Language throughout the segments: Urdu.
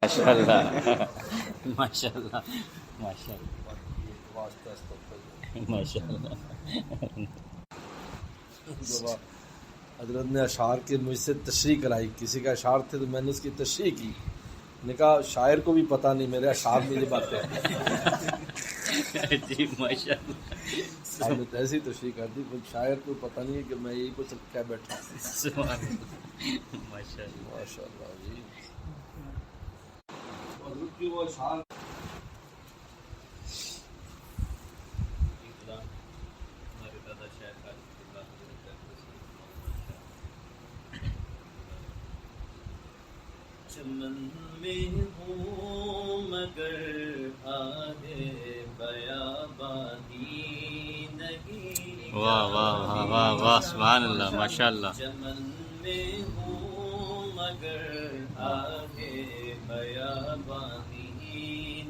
ماشاءاللہ ماشاءاللہ ماشاءاللہ ماشاءاللہ. حضرت نے اشعار کی مجھ سے تشریح کرائی، کسی کا اشعار تھے تو میں نے اس کی تشریح کی. نے کہا شاعر کو بھی پتہ نہیں میرے اشعار میں یہ باتیں ہیں. جی ماشاءاللہ. آپ نے تو ایسی تشریح کر دی، شاعر کو پتہ نہیں ہے کہ میں یہی کچھ کہہ بیٹھا. ماشاءاللہ ماشاءاللہ جی. حضرت کی وہ اشعار چمن میں ہوں مگر آگے بیابانی نہیں. واہ واہ واہ واہ واہ سبحان اللہ ماشاءاللہ. چمن میں ہوں مگر آگے بیابانی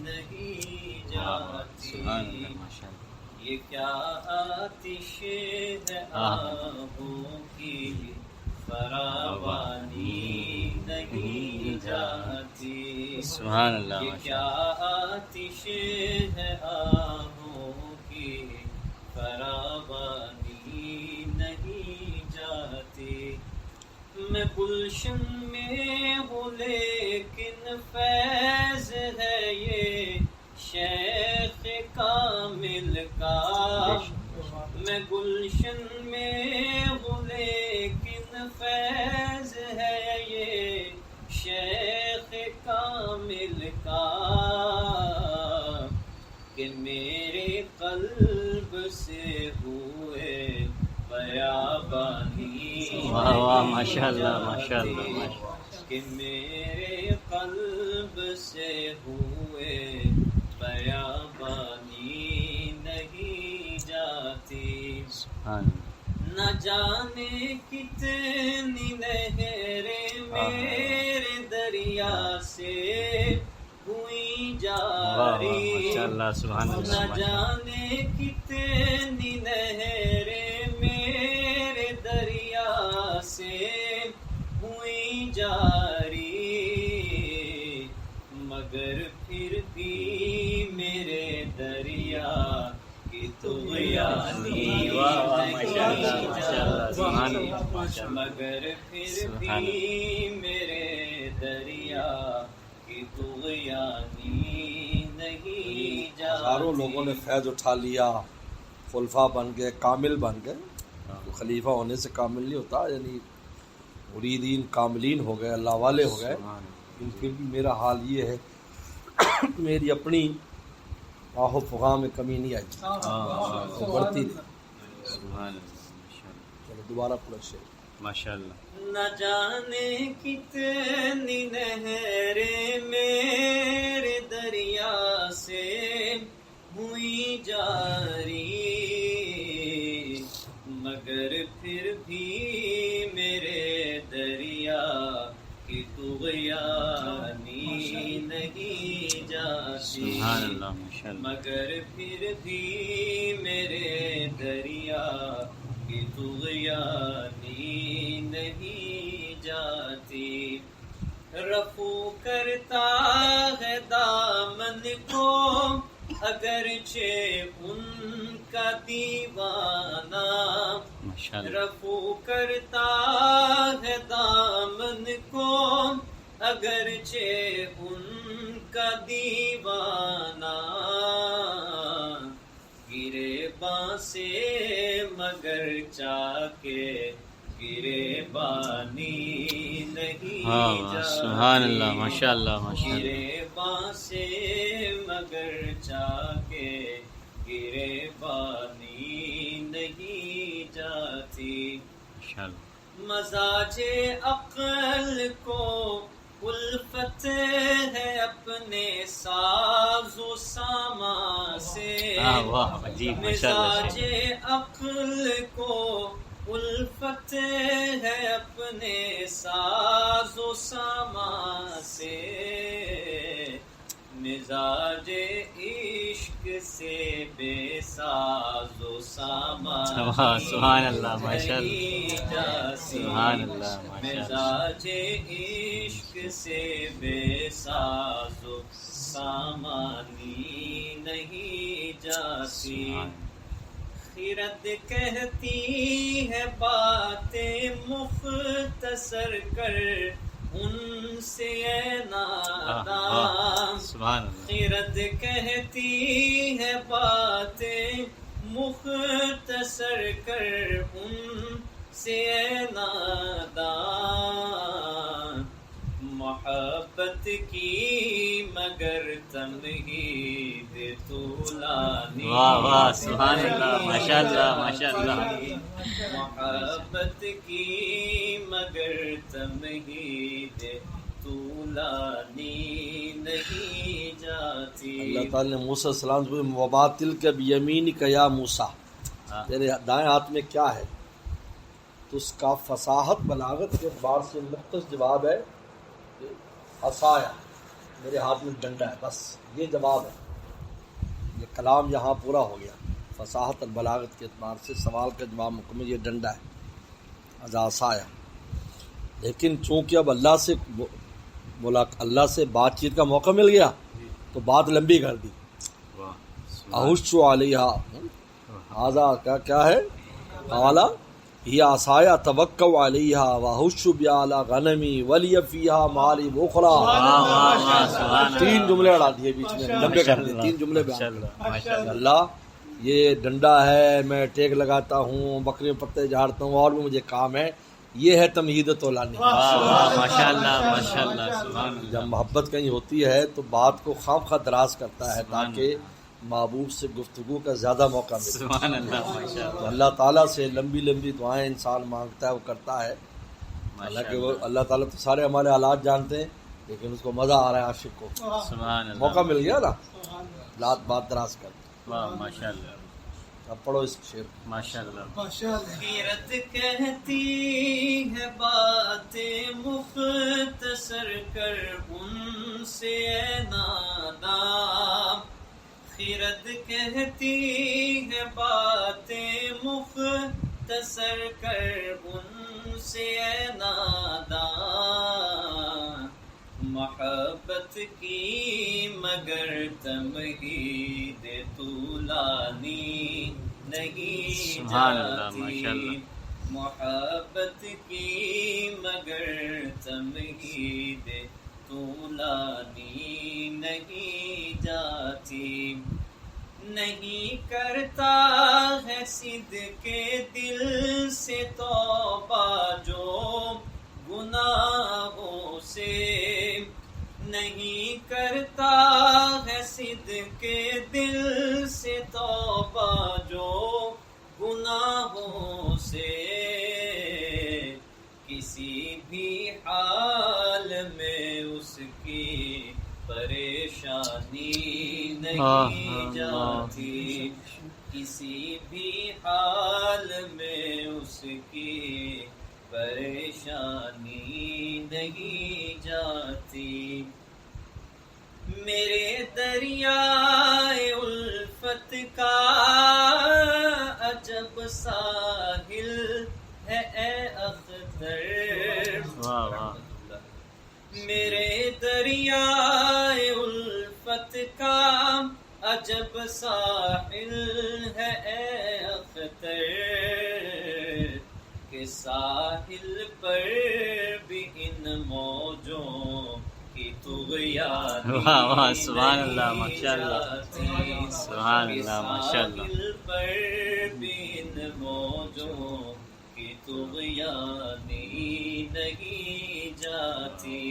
نہیں جاتی. سبحان اللہ ماشاءاللہ. یہ کیا آتش ہے آہوں کی فراوانی نہیں جاتی. سبحان اللہ یہ کیا ماشاءاللہ. آتش ہے آہوں کی فراوانی نہیں جاتی. میں گلشن میں ہوں لیکن فیض ہے یہ شیخ کامل کا. میں گلشن میں ہوں لیکن فیض ہے یہ شیخ کامل کا کہ میرے قلب سے ہوئے بیابانی. واہ واہ ماشاءاللہ ماشاءاللہ ماشاءاللہ. کہ میرے قلب سے ہوئے بیابانی نہیں جاتی. سبحان نہ جانے کتنی نہریں میرے دریا سے ہوئی جاری. ماشاءاللہ سبحان نہ اللہ. جانے کتنی نہریں میرے دریا سے ہوئی جاری. مگر پھر بھی میرے دریا کی طغیانی نہیں جاتی. مگر پھر بھی میرے دریا کی طغیانی نہیں جاتی. ہزاروں لوگوں نے فیض اٹھا لیا، خلفاء بن گئے، کامل بن گئے. تو خلیفہ ہونے سے کامل نہیں ہوتا، یعنی مریدین کاملین ہو گئے، اللہ والے ہو گئے. لیکن پھر بھی میرا حال یہ ہے میری اپنی آہ و فغاں میں کمی نہیں آئی، وہ بڑھتی تھی. سبحان اللہ ماشاءاللہ. چلو دوبارہ پورا شعر. ماشاءاللہ. نہ جانے کتنی نہریں میرے دریا سے ہوئی جاری. مگر پھر بھی میرے دریا کی طغیانی نہیں جاتی. سبحان اللہ ماشاءاللہ. مگر پھر بھی میرے دریا کی طغیانی نہیں جاتی. رفو کرتا ہے دامن کو اگرچہ ان کا دیوانہ. ماشاءاللہ. رفو کرتا ہے دامن کو اگرچہ ان کا دیوانہ. گرے سے مگر چاکے گرے بانی نہیں جاتی. سبحان اللہ ماشاءاللہ ماشاءاللہ. گرے سے مگر چاکے گرے بانی نہیں جاتی. ماشاءاللہ. مزاج عقل کو الفت ہے اپنے ساز و سامان سے. واہ عجیب ماشاءاللہ. مزاج عقل کو الفت ہے اپنے ساز و سامان سے. مزاج عشق سے بے ساز و سامان سبحان اللہ ماشاءاللہ. نہیں جاتی. سبحان اللہ ماشاءاللہ. مزاج عشق عشق سے بے ساز و سامانی نہیں جاتی خرد کہتی ہے باتیں مختصر کر ان سے اے نادان سبحان اللہ خرد کہتی ہے باتیں مختصر کر ان سے اے نادان محبت کی مگر تمہید طولانی واہ واہ سبحان اللہ ماشاء اللہ ماشاء اللہ محبت کی مگر تمہید طولانی نہیں جاتی اللہ تعالیٰ نے موسیٰ علیہ السلام کو وباطل کے بیمینک یا موسیٰ تیرے دائیں ہاتھ میں کیا ہے، تو اس کا فصاحت بلاغت کے اعتبار سے مختص جواب ہے عصایا، میرے ہاتھ میں ڈنڈا ہے، بس یہ جواب ہے، یہ کلام یہاں پورا ہو گیا۔ فصاحت البلاغت کے اعتبار سے سوال کا جواب مکمل، یہ ڈنڈا ہے عصایا۔ لیکن چونکہ اب اللہ سے بات چیت کا موقع مل گیا تو بات لمبی کر دی۔ احش علیہا ہذا کیا ہے، قالا ہی عصایا توکل علیہا واحش بعلی غنمی ولی فیہا معارب اخری، تین جملے اڑا دیے بیچ میں، لمبے کر دیے، تین جملے بیان کر دیے۔ اللہ یہ ڈنڈا ہے، میں ٹیک لگاتا ہوں، بکریوں پتے جھاڑتا ہوں، اور بھی مجھے کام ہے، یہ ہے تمہید طولانی۔ ماشاء اللہ ماشاء اللہ سبحان اللہ۔ جب محبت کہیں ہوتی ہے تو بات کو خواہ خواہ دراز کرتا ہے تاکہ محبوب سے گفتگو کا زیادہ موقع ملے۔ سبحان اللہ ماشاء اللہ۔ تو اللہ تعالیٰ سے لمبی لمبی دعائیں انسان مانگتا ہے، وہ کرتا ہے، حالانکہ وہ اللہ تعالیٰ تو سارے ہمارے حالات جانتے ہیں، لیکن اس کو مزہ آ رہا ہے عاشق کو، سبحان اللہ موقع مل گیا نا، بات دراز کر۔ واہ ماشاء اللہ اب پڑھو اس شعر۔ ماشاء اللہ خیرت کہتی ہے باتیں مختصر کر ان سے اے نادان خیرت کہتی ہے باتیں مختصر کر ان سے اے نادان محبت کی مگر تمہید طولانی نہیں سبحان اللہ، جاتی ماشاء اللہ۔ محبت کی مگر تمہید طولانی نہیں جاتی نہیں کرتا ہے صدق دل سے توبہ جو گناہوں سے نہیں کرتا ہے صدق دل سے توبہ جو گناہوں سے کسی بھی حال میں اس کی پریشانی نہیں جاتی کسی بھی حال میں اس کی پریشانی نہیں جاتی میرے دریائے الفت کا عجب ساحل ہے اے اختر واہ واہ میرے دریائے الفت کا عجب ساحل ہے اے اختر کہ ساحل پر بھی ان موجوں کی طغیانی واہ واہ سبحان اللہ ماشاء اللہ سبحان اللہ ماشاء اللہ ساحل پر بھی ان موجوں کی طغیانی نہیں جاتی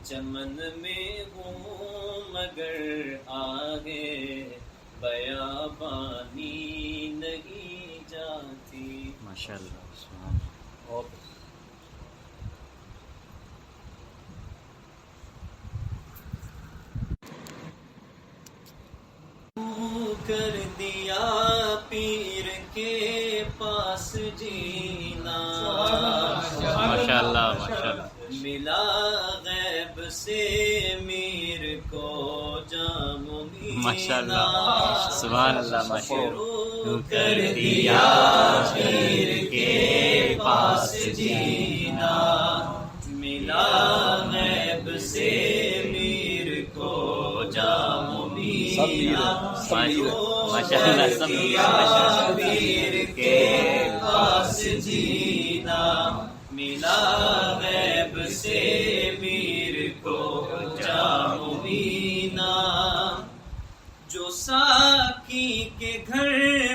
چمن میں ہوں مگر آگے بیابانی نہیں جاتی ماشاء اللہ سبحان اللہ اور کر دیا پیر کے پاس جینا ماشاء اللہ ماشاء اللہ ملا غیب سے میر کو جام ماشاء اللہ سبحان اللہ ماشاء اللہ شروع کر دیا پیر کے پاس جینا ملا سے میر کو جام مینا ماشاءاللہ سب میر کے پاس جینا ملا غیب سے میر کو جام مینا جو ساکی کے گھر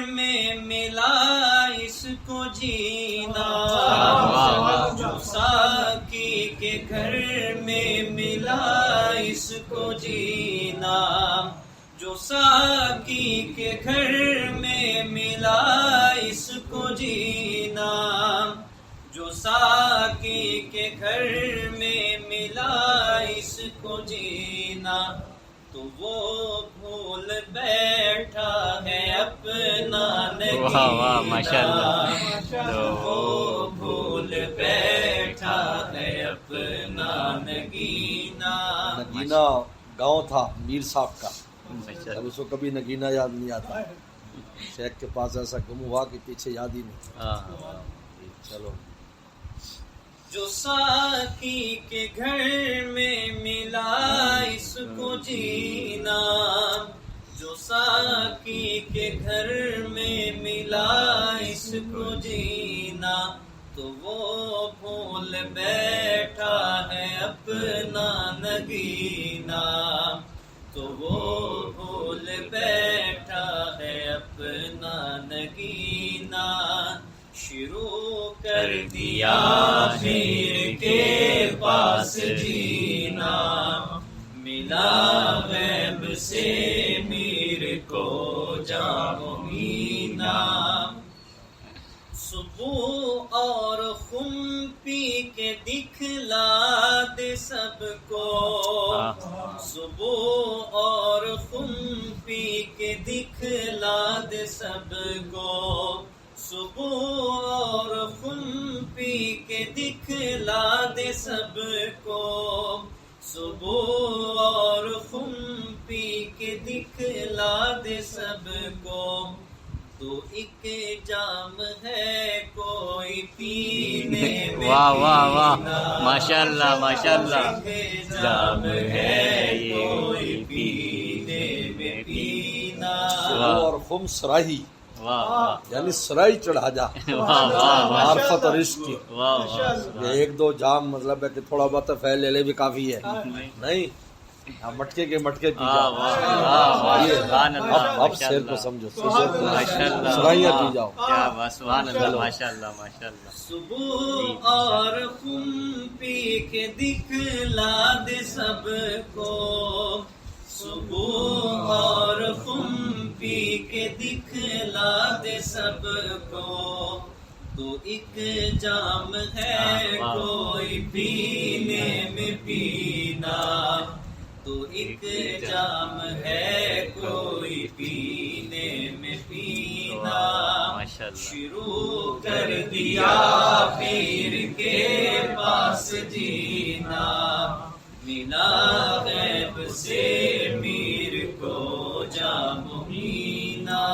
میں ملا اس کو جینا جو ساکی کے گھر میں ملا اس کو جینا جو ساکی کے گھر میں ملا اس کو جینا جو ساکی کے گھر میں ملا اس کو جینا تو وہ بھول بیٹھا ہے اپنا نگینا وہ بھول بیٹھا ہے اپنا نگینا نگینا گاؤں تھا میر صاحب کا، اب اس کو کبھی نگینا یاد نہیں آتا، شیخ کے پاس ایسا گم ہوا کہ پیچھے یاد ہی نہیں۔ چلو جو ساکی کے گھر میں ملا اس کو جینا جو ساکی کے گھر میں ملا اس کو جینا تو وہ بھول بیٹھا ہے اپنا نگینا تو وہ بھول بیٹھا ہے اپنا نگینا شروع کر دیا میر کے پاس جینا ملا غیب سے میر کو جام مینا صبح اور خم پی کے دکھلا دے سب کو صبح اور خم پی کے دکھلا دے سب کو صبح اور خم پی کے دکھلا دے سب کو صبح اور خم پی کے دکھلا دے سب کو تو ایک جام ہے کوئی پینے میں واہ واہ واہ ماشاءاللہ ماشاءاللہ جام ہے کوئی پینے میں پینا اور خم سراہی واہ واہ یعنی سرائی چڑھا جا واہ واہ معرفت اور عشق کی، واہ یہ ایک دو جام مطلب ہے کہ تھوڑا بہت فیل لے لے بھی کافی ہے، نہیں مٹکے کے مٹکے پی جاؤ، اب شیر کو سمجھو، سرائیاں پی جاؤ، کیا بات سبحان اللہ ماشاءاللہ ماشاءاللہ صبح اور خم پی کے دکھلا دے سب کو صبح اور خم پی کے دکھلا دے سب کو تو ایک جام ہے کوئی پینے میں پینا تو ایک جام ہے کوئی پینے میں پینا شروع کر دیا پیر کے پاس جینا ملا غیب سے میر کو جام مینا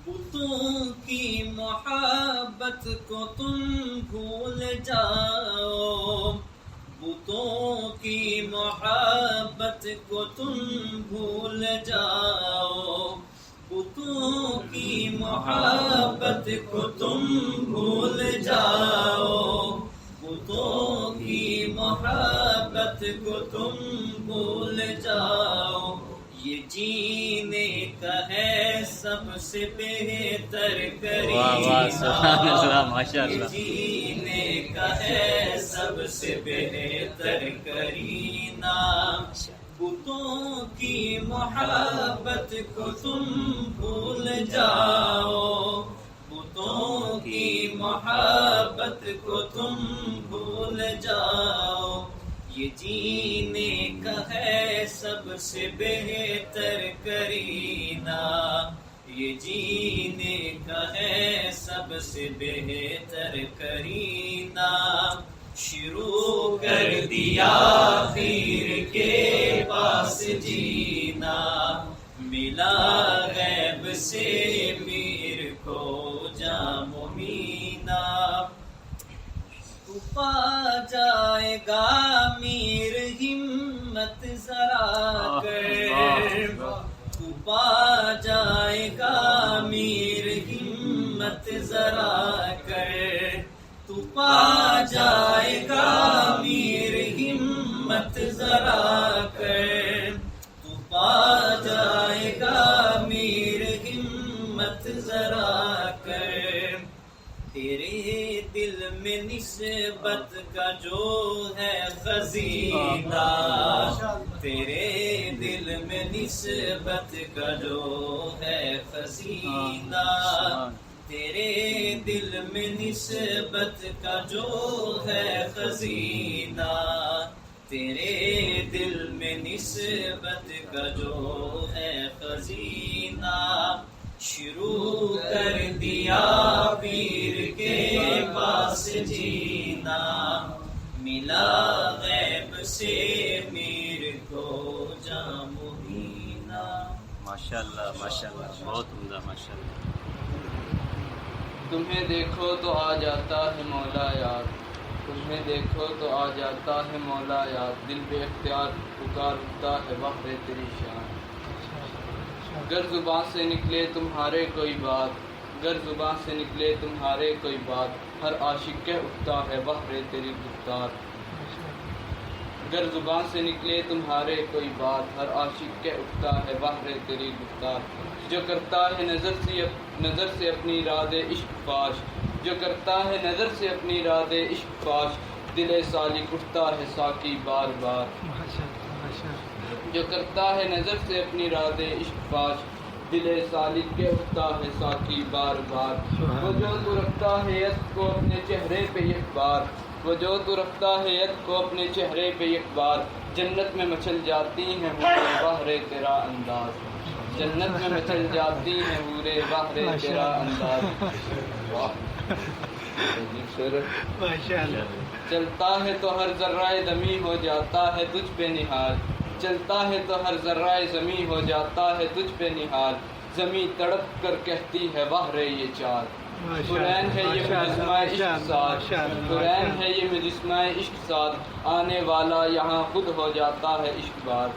بتوں کی محبت کو تم بھول جاؤ بتوں کی محبت کو تم بھول جاؤ بتوں کی محبت کو تم بھول جاؤ بتوں کی محبت کو تم بھول جاؤ یہ جینے کا ہے سب سے بہتر کرینا جینے کا ہے سب سے بہتر کرینا بتوں کی محبت کو تم بھول جاؤ بتوں کی محبت کو تم بھول جاؤ یہ جینے کا ہے سب سے بہتر کرینا یہ جینے کا ہے سب سے بہتر کرینا شروع کر دیا پیر کے پاس جینا ملا غیب سے میر کو جام مینا تو پا جائے گا میر ہمت ذرا کر تو پا جائے گا میر ہمت ذرا کر تو پا جائے گا میر ہمت ذرا کر تو پا جائے گا میر ہمت ذرا کر تیرے دل میں نسبت کا جو ہے خزینہ تیرے دل میں نسبت کا جو ہے خزینہ تیرے دل میں نسبت کا جو ہے خزینہ تیرے دل میں نسبت کا جو ہے خزینہ شروع کر دیا پیر کے پاس جینا ملا غیب سے میر کو جام مبینہ. ماشاءاللہ ماشاءاللہ بہت عمدہ ماشاءاللہ. تمہیں دیکھو تو آ جاتا ہے مولا یاد تمہیں دیکھو تو آ جاتا ہے مولا یاد دل بے اختیار پکار اٹھتا ہے بحر تیری شان. گر زباں سے نکلے تمہارے کوئی بات گر زباں سے نکلے تمہارے کوئی بات ہر عاشق کہہ اٹھتا ہے بحر تیری گفتار. گر زباں سے نکلے تمہارے کوئی بات ہر عاشق کہہ اٹھتا ہے بحر تیری گفتار. جو کرتا ہے نظر سے اپنی راد عشق فاش جو کرتا ہے نظر سے اپنی راد عشق فاش دل سالک اٹھتا ہے ساکی بار بار. جو کرتا ہے نظر سے اپنی راد عشق فاش دل سالک کے اٹھتا ہے ساکی بار بار. وہ جو تو رکھتا ہے ید کو اپنے چہرے پہ ایک بار وہ جو تو رکھتا ہے ید کو اپنے چہرے پہ ایک بار جنت میں مچل جاتی ہیں حورے بحر تیرا انداز جنت میں مچل جاتی ہیں حورے بحر تیرا انداز. چلتا ہے تو ہر ذرہ دمی ہو جاتا ہے تجھ پہ نہال چلتا ہے تو ہر ذرہ زمیں ہو جاتا ہے تجھ پہ نہال. زمیں تڑپ کر کہتی ہے بحر یہ چار قرآن ہے یہ مجسمہ عشق ساتھ قرآن ہے یہ مجسمہ عشق ساتھ آنے والا یہاں خود ہو جاتا ہے عشق بار.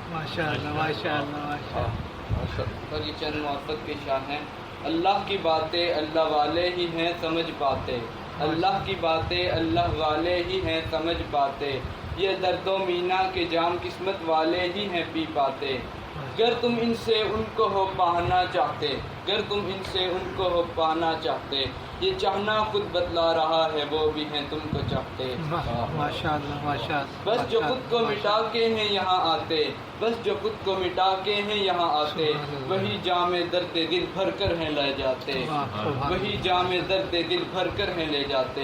اور یہ چند محبت کے شاہ ہیں. اللہ کی باتیں اللہ والے ہی ہیں سمجھ پاتے اللہ کی باتیں اللہ والے ہی ہیں سمجھ پاتے. یہ درد و مینا کے جام قسمت والے ہی ہیں پی پاتے. گر تم ان سے ان کو ہو پانا چاہتے گر تم ان سے ان کو ہو پانا چاہتے یہ چاہنا خود بتلا رہا ہے وہ بھی ہیں تم کو چاہتے. بس جو خود کو مٹا کے ہیں یہاں آتے بس جو خود کو مٹا کے ہیں یہاں آتے وہی جام درد دل بھر کر ہیں لے جاتے وہی جام درد دل بھر کر ہیں لے جاتے.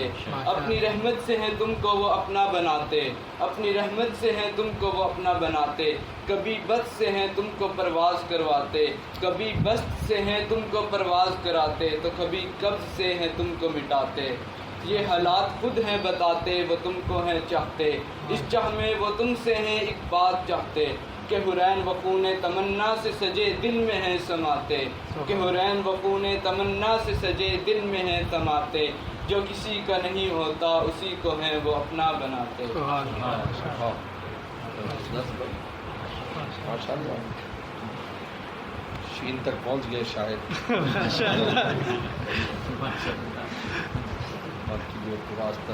اپنی رحمت سے ہیں تم کو وہ اپنا بناتے اپنی رحمت سے ہیں تم کو وہ اپنا بناتے. کبھی بس سے ہیں تم کو پرواز کرواتے کبھی بست سے ہیں تم کو پرواز کراتے تو کبھی قبض سے ہیں تم کو مٹاتے. یہ حالات خود ہیں بتاتے وہ تم کو ہیں چاہتے اس چاہ میں وہ تم سے ہیں ایک بات چاہتے کہ حرین و خون تمنا سے سجے دل میں ہیں سماتے کہ حرین و خون تمنا سے سجے دل میں ہیں سماتے. جو کسی کا نہیں ہوتا اسی کو ہیں وہ اپنا بناتے. شین تک پہنچ گئے شاید باقی جو راستہ